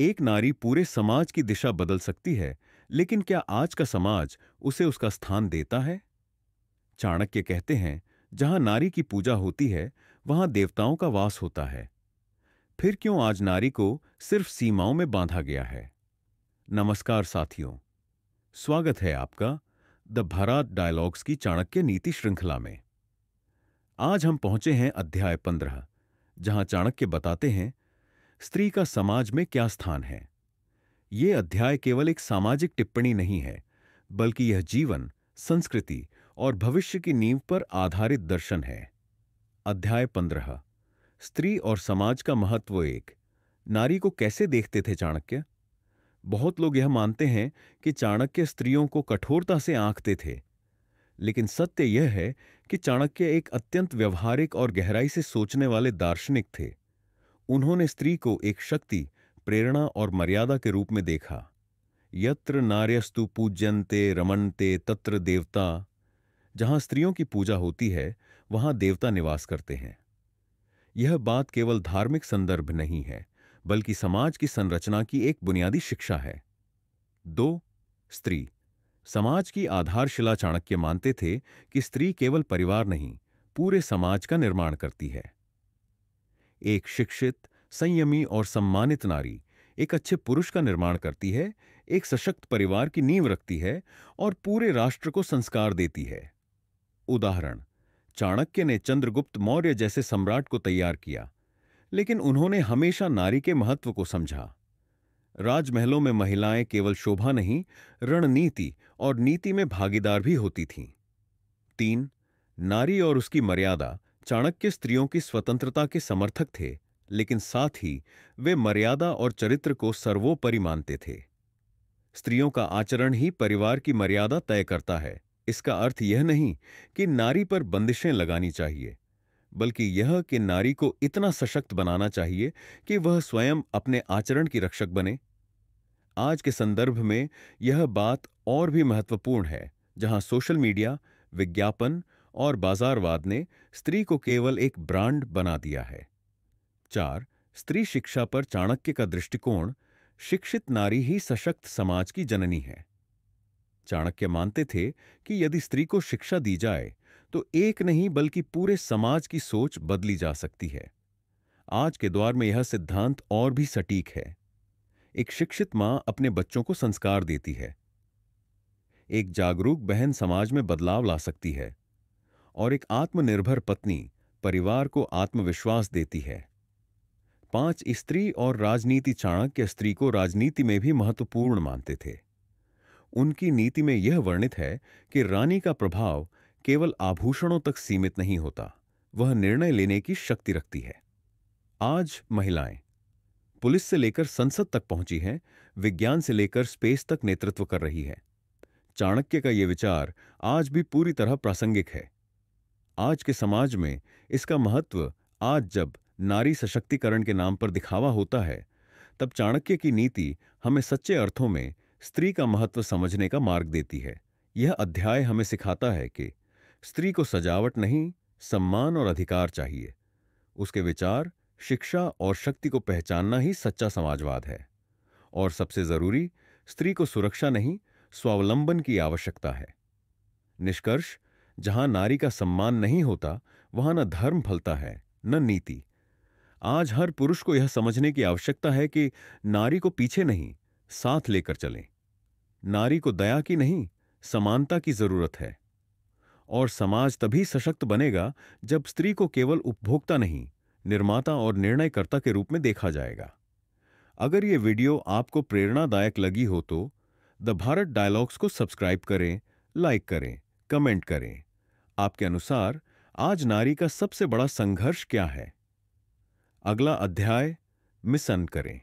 एक नारी पूरे समाज की दिशा बदल सकती है, लेकिन क्या आज का समाज उसे उसका स्थान देता है? चाणक्य कहते हैं, जहां नारी की पूजा होती है, वहां देवताओं का वास होता है। फिर क्यों आज नारी को सिर्फ सीमाओं में बांधा गया है? नमस्कार साथियों, स्वागत है आपका द भारत डायलॉग्स की चाणक्य नीति श्रृंखला में। आज हम पहुंचे हैं अध्याय 15, जहां चाणक्य बताते हैं स्त्री का समाज में क्या स्थान है। ये अध्याय केवल एक सामाजिक टिप्पणी नहीं है, बल्कि यह जीवन, संस्कृति और भविष्य की नींव पर आधारित दर्शन है। अध्याय 15, स्त्री और समाज का महत्व। एक, नारी को कैसे देखते थे चाणक्य? बहुत लोग यह मानते हैं कि चाणक्य स्त्रियों को कठोरता से आंकते थे, लेकिन सत्य यह है कि चाणक्य एक अत्यंत व्यवहारिक और गहराई से सोचने वाले दार्शनिक थे। उन्होंने स्त्री को एक शक्ति, प्रेरणा और मर्यादा के रूप में देखा। यत्र नार्यस्तु पूज्यन्ते रमन्ते तत्र देवता। जहां स्त्रियों की पूजा होती है, वहां देवता निवास करते हैं। यह बात केवल धार्मिक संदर्भ नहीं है, बल्कि समाज की संरचना की एक बुनियादी शिक्षा है। 2, स्त्री समाज की आधारशिला। चाणक्य मानते थे कि स्त्री केवल परिवार नहीं, पूरे समाज का निर्माण करती है। एक शिक्षित, संयमी और सम्मानित नारी एक अच्छे पुरुष का निर्माण करती है, एक सशक्त परिवार की नींव रखती है और पूरे राष्ट्र को संस्कार देती है। उदाहरण, चाणक्य ने चंद्रगुप्त मौर्य जैसे सम्राट को तैयार किया, लेकिन उन्होंने हमेशा नारी के महत्व को समझा। राजमहलों में महिलाएं केवल शोभा नहीं, रणनीति और नीति में भागीदार भी होती थीं। 3, नारी और उसकी मर्यादा। चाणक्य स्त्रियों की स्वतंत्रता के समर्थक थे, लेकिन साथ ही वे मर्यादा और चरित्र को सर्वोपरि मानते थे। स्त्रियों का आचरण ही परिवार की मर्यादा तय करता है। इसका अर्थ यह नहीं कि नारी पर बंदिशें लगानी चाहिए, बल्कि यह कि नारी को इतना सशक्त बनाना चाहिए कि वह स्वयं अपने आचरण की रक्षक बने। आज के संदर्भ में यह बात और भी महत्वपूर्ण है, जहां सोशल मीडिया, विज्ञापन और बाजारवाद ने स्त्री को केवल एक ब्रांड बना दिया है। 4, स्त्री शिक्षा पर चाणक्य का दृष्टिकोण। शिक्षित नारी ही सशक्त समाज की जननी है। चाणक्य मानते थे कि यदि स्त्री को शिक्षा दी जाए, तो एक नहीं बल्कि पूरे समाज की सोच बदली जा सकती है। आज के दौर में यह सिद्धांत और भी सटीक है। एक शिक्षित मां अपने बच्चों को संस्कार देती है, एक जागरूक बहन समाज में बदलाव ला सकती है, और एक आत्मनिर्भर पत्नी परिवार को आत्मविश्वास देती है। 5, स्त्री और राजनीति। चाणक्य स्त्री को राजनीति में भी महत्वपूर्ण मानते थे। उनकी नीति में यह वर्णित है कि रानी का प्रभाव केवल आभूषणों तक सीमित नहीं होता, वह निर्णय लेने की शक्ति रखती है। आज महिलाएं पुलिस से लेकर संसद तक पहुंची हैं, विज्ञान से लेकर स्पेस तक नेतृत्व कर रही है। चाणक्य का यह विचार आज भी पूरी तरह प्रासंगिक है। आज के समाज में इसका महत्व, आज जब नारी सशक्तिकरण के नाम पर दिखावा होता है, तब चाणक्य की नीति हमें सच्चे अर्थों में स्त्री का महत्व समझने का मार्ग देती है। यह अध्याय हमें सिखाता है कि स्त्री को सजावट नहीं, सम्मान और अधिकार चाहिए। उसके विचार, शिक्षा और शक्ति को पहचानना ही सच्चा समाजवाद है। और सबसे जरूरी, स्त्री को सुरक्षा नहीं, स्वावलंबन की आवश्यकता है। निष्कर्ष, जहां नारी का सम्मान नहीं होता, वहां न धर्म फलता है, न नीति। आज हर पुरुष को यह समझने की आवश्यकता है कि नारी को पीछे नहीं, साथ लेकर चलें। नारी को दया की नहीं, समानता की जरूरत है। और समाज तभी सशक्त बनेगा जब स्त्री को केवल उपभोक्ता नहीं, निर्माता और निर्णयकर्ता के रूप में देखा जाएगा। अगर यह वीडियो आपको प्रेरणादायक लगी हो तो द भारत डायलॉग्स को सब्सक्राइब करें, लाइक करें, कमेंट करें। आपके अनुसार आज नारी का सबसे बड़ा संघर्ष क्या है? अगला अध्याय मिस न करें।